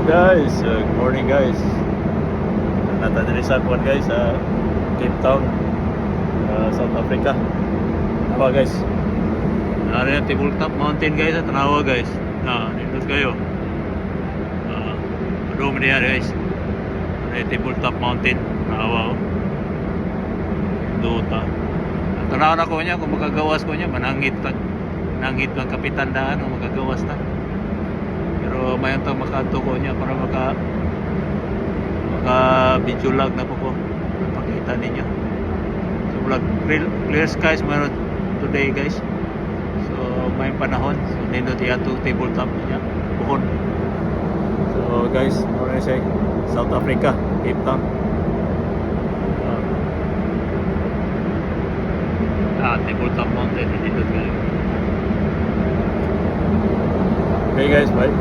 guys, good morning guys. Natadiri sa kuwan guys sa Cape Town, South Africa. Tanawa guys. Nari yung Tabletop Mountain guys, tanawa guys. Nindot kayo. Madumi niya guys. Nari yung Tabletop Mountain, tanawa oh. Duta. Tanawa na ko niya kung magagawas ko niya, manangit lang kapitan daan o magagawas na. Pero mayon tang makaadto ko niya para maka video log na po ko napakita ninyo. So vlog clear skies meron today guys. So may panahon, so nindot yato tabletop niya buhon. So guys, muna siya South Africa, Cape Town. Tabletop mountain nindot kayo. Okay guys, bye.